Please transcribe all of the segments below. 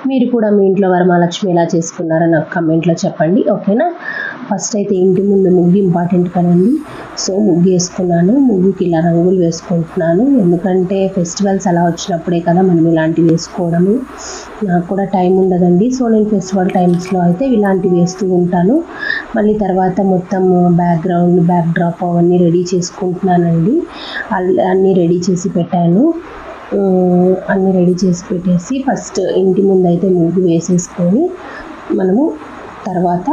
మీరు కూడా మీ ఇంట్లో వరమహాలక్ష్మి ఎలా చేసుకున్నారో నాకు కమెంట్లో చెప్పండి, ఓకేనా. ఫస్ట్ అయితే ఇంటి ముందు ముగ్గు ఇంపార్టెంట్ కదండి. సో ముగ్గు వేసుకున్నాను. ముగ్గుకి ఇలా రంగులు వేసుకుంటున్నాను, ఎందుకంటే ఫెస్టివల్స్ అలా వచ్చినప్పుడే కదా మనం ఇలాంటివి వేసుకోవడము. నాకు కూడా టైం ఉండదండి, సో నేను ఫెస్టివల్ టైమ్స్లో అయితే ఇలాంటివి వేస్తూ ఉంటాను. మళ్ళీ తర్వాత మొత్తం బ్యాక్గ్రౌండ్ బ్యాక్ డ్రాప్ అవన్నీ రెడీ చేసుకుంటున్నానండి. అన్నీ రెడీ చేసి పెట్టాను. అన్నీ రెడీ చేసి పెట్టేసి ఫస్ట్ ఇంటి ముందు అయితే ముగ్గు వేసేసుకొని మనము తర్వాత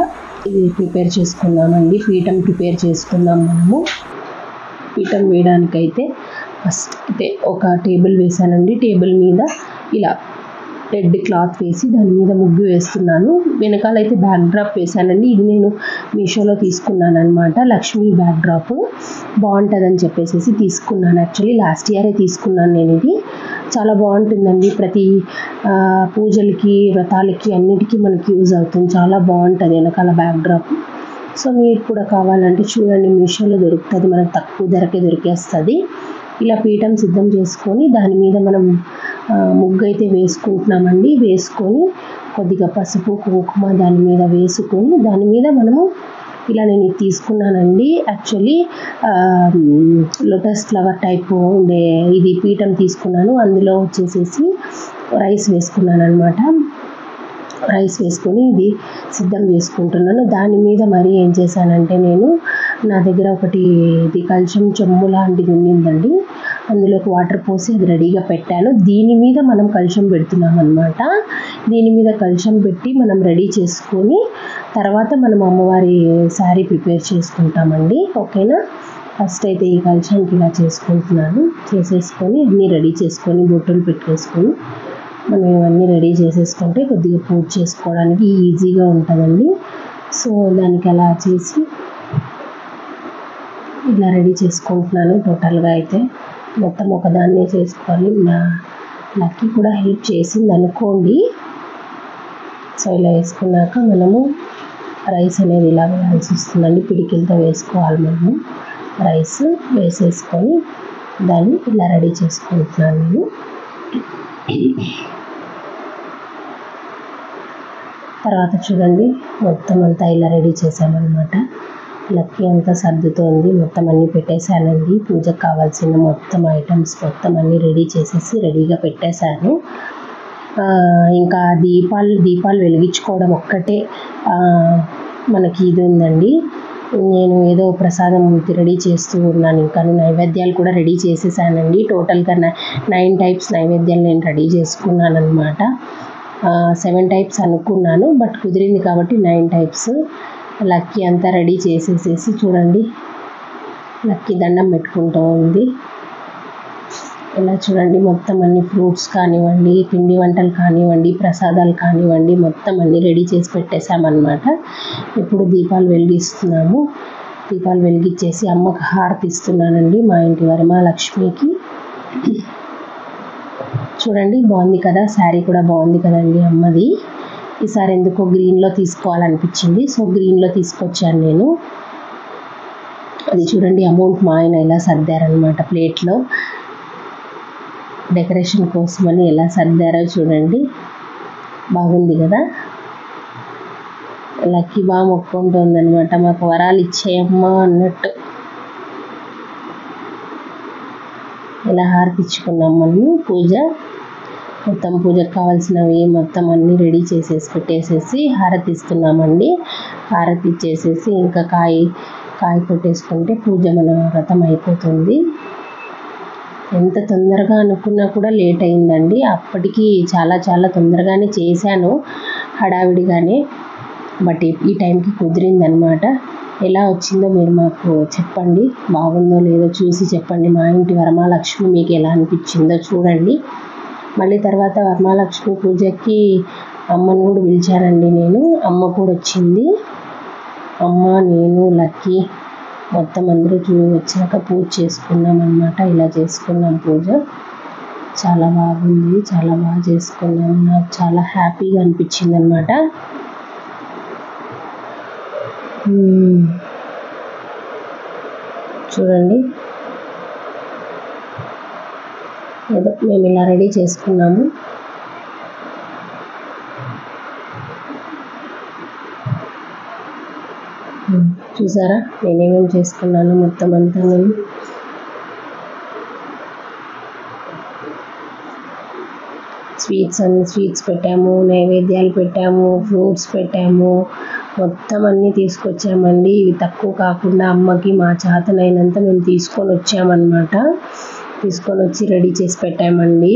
ఇది ప్రిపేర్ చేసుకుందామండి. పీఠం ప్రిపేర్ చేసుకుందాం. మనము పీఠం వేయడానికైతే ఫస్ట్ అయితే ఒక టేబుల్ వేసానండి. టేబుల్ మీద ఇలా రెడ్ క్లాత్ వేసి దాని మీద ముగ్గు వేస్తున్నాను. వెనకాలైతే బ్యాక్ డ్రాప్ వేసానండి. ఇది నేను మీషోలో తీసుకున్నాను అనమాట. లక్ష్మీ బ్యాక్ డ్రాప్ బాగుంటుందని చెప్పేసి తీసుకున్నాను. యాక్చువల్లీ లాస్ట్ ఇయరే తీసుకున్నాను నేను. ఇది చాలా బాగుంటుందండి. ప్రతి పూజలకి వ్రతాలకి అన్నిటికీ మనకి యూజ్ అవుతుంది. చాలా బాగుంటుంది వెనకాల బ్యాక్ డ్రాప్. సో మీరు కూడా కావాలంటే చూడండి, మీషోలో దొరుకుతుంది, మనకు తక్కువ ధరకే దొరికేస్తుంది. ఇలా పీఠం సిద్ధం చేసుకొని దాని మీద మనం ముగ్గు అయితే వేసుకుంటున్నామండి. వేసుకొని కొద్దిగా పసుపు కుంకుమ దాని మీద వేసుకొని దాని మీద మనము ఇలా నేను ఇది తీసుకున్నానండి. యాక్చువల్లీ లోటస్ ఫ్లవర్ టైప్ ఉండే ఇది పీఠం తీసుకున్నాను. అందులో వచ్చేసేసి రైస్ వేసుకున్నాను అనమాట. రైస్ వేసుకొని ఇది సిద్ధం చేసుకుంటున్నాను. దాని మీద మరి ఏం చేశానంటే నేను నా దగ్గర ఒకటి ఇది కలశం చెంబు లాంటిది ఉండిందండి. అందులోకి వాటర్ పోసి అది రెడీగా పెట్టాను. దీని మీద మనం కలశం పెడుతున్నాం అనమాట. దీని మీద కలశం పెట్టి మనం రెడీ చేసుకొని తర్వాత మనం అమ్మవారి శారీ ప్రిపేర్ చేసుకుంటామండి, ఓకేనా. ఫస్ట్ అయితే ఈ కలశానికి ఇలా చేసుకుంటున్నాను. చేసేసుకొని అన్నీ రెడీ చేసుకొని బొట్టులు పెట్టేసుకొని మనం ఇవన్నీ రెడీ చేసేసుకుంటే కొద్దిగా పూజ చేసుకోవడానికి ఈజీగా ఉంటుందండి. సో దానికి అలా చేసి ఇలా రెడీ చేసుకుంటున్నాను. టోటల్గా అయితే మొత్తం ఒకదాన్నే చేసుకోవాలి. లక్కీ కూడా హెల్ప్ చేసింది అనుకోండి. సో ఇలా వేసుకున్నాక మనము రైస్ అనేది ఇలా వేయాల్సి వస్తుందండి. పిడికిలతో వేసుకోవాలి మనము. రైస్ వేసేసుకొని దాన్ని ఇలా రెడీ చేసుకుంటున్నాను నేను. తర్వాత చూడండి మొత్తం అంతా ఇలా రెడీ చేసామన్నమాట. లక్కీ అంతా సర్దుతోంది. మొత్తం అన్నీ పెట్టేశానండి. పూజకు కావాల్సిన మొత్తం ఐటమ్స్ మొత్తం అన్నీ రెడీ చేసేసి రెడీగా పెట్టేశాను. ఇంకా దీపాలు వెలిగించుకోవడం ఒక్కటే మనకి ఇది ఉందండి. నేను ఏదో ప్రసాదం రెడీ చేస్తూ ఉన్నాను. ఇంకా నైవేద్యాలు కూడా రెడీ చేసేసానండి. టోటల్గా 9 టైప్స్ నైవేద్యాలు నేను రెడీ చేసుకున్నాను అనమాట. 7 టైప్స్ అనుకున్నాను, బట్ కుదిరింది కాబట్టి 9 టైప్స్. లక్కీ అంతా రెడీ చేసేసేసి చూడండి లక్కీ దండం పెట్టుకుంటూ ఉంది. ఇలా చూడండి మొత్తం అన్ని ఫ్రూట్స్ కానివ్వండి, పిండి వంటలు కానివ్వండి, ప్రసాదాలు కానివ్వండి మొత్తం అన్నీ రెడీ చేసి పెట్టేశామన్నమాట. ఇప్పుడు దీపాలు వెలిగిస్తున్నాము. దీపాలు వెలిగించేసి అమ్మకు హారతి ఇస్తున్నానండి, మా ఇంటి వరమహాలక్ష్మికి. చూడండి బాగుంది కదా, శారీ కూడా బాగుంది కదండి అమ్మది. ఈసారి ఎందుకో గ్రీన్లో తీసుకోవాలనిపించింది, సో గ్రీన్లో తీసుకొచ్చాను నేను. అది చూడండి అమౌంట్ మా ఆయన ఎలా సర్దారనమాట ప్లేట్లో. డెకరేషన్ కోసమని ఎలా సర్దారో చూడండి, బాగుంది కదా. లక్కీ బాగా మొక్కుంటుందన్నమాట, మాకు వరాలు ఇచ్చేయమ్మా అన్నట్టు. ఇలా హారతి ఇచ్చుకున్నాం మనము. మొత్తం పూజకు కావాల్సినవి మొత్తం అన్నీ రెడీ చేసేసి పెట్టేసేసి హారతి ఇస్తున్నామండి. హారతి ఇచ్చేసేసి ఇంకా కాయ కొట్టేసుకుంటే పూజ మన వ్రతం అయిపోతుంది. ఎంత తొందరగా అనుకున్నా కూడా లేట్ అయిందండి. అప్పటికి చాలా తొందరగానే చేశాను హడావిడిగానే, బట్ ఈ టైంకి కుదిరిందనమాట. ఎలా వచ్చిందో మీరు మాకు చెప్పండి, బాగుందో లేదో చూసి చెప్పండి. మా ఇంటి వరమహాలక్ష్మి మీకు ఎలా అనిపించిందో చూడండి. మళ్ళీ తర్వాత వరమహాలక్ష్మి పూజకి అమ్మను కూడా పిలిచానండి నేను. అమ్మ కూడా వచ్చింది. అమ్మ, నేను, లక్కీ మొత్తం అందరూ వచ్చాక పూజ చేసుకున్నాం అన్నమాట. ఇలా చేసుకున్నాం పూజ. చాలా బాగుంది, చాలా బాగా చేసుకున్నాం. నాకు చాలా హ్యాపీగా అనిపించింది అన్నమాట. చూడండి ఏదో మేము ఇలా రెడీ చేసుకున్నాము. చూసారా నేనేమేమి చేసుకున్నాను మొత్తం అంతా నేను స్వీట్స్ పెట్టాము, నైవేద్యాలు పెట్టాము, ఫ్రూట్స్ పెట్టాము, మొత్తం అన్నీ తీసుకొచ్చామండి. ఇవి తక్కువ కాకుండా అమ్మకి మా చేతనైనంత మేము తీసుకొని వచ్చామన్నమాట. తీసుకొని వచ్చి రెడీ చేసి పెట్టామండి.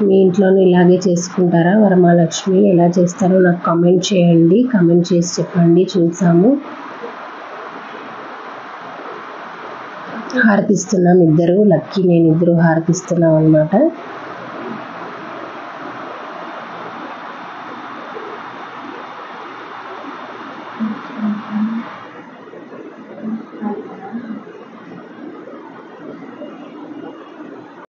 మీ ఇంట్లోనూ ఇలాగే చేసుకుంటారా? వరమహాలక్ష్మి ఎలా చేస్తారో నాకు కామెంట్ చేయండి, కామెంట్ చేసి చెప్పండి. చూసాము, హారతిస్తున్నాం ఇద్దరు, లక్కీ నేను ఇద్దరు హారతిస్తున్నాం అన్నమాట.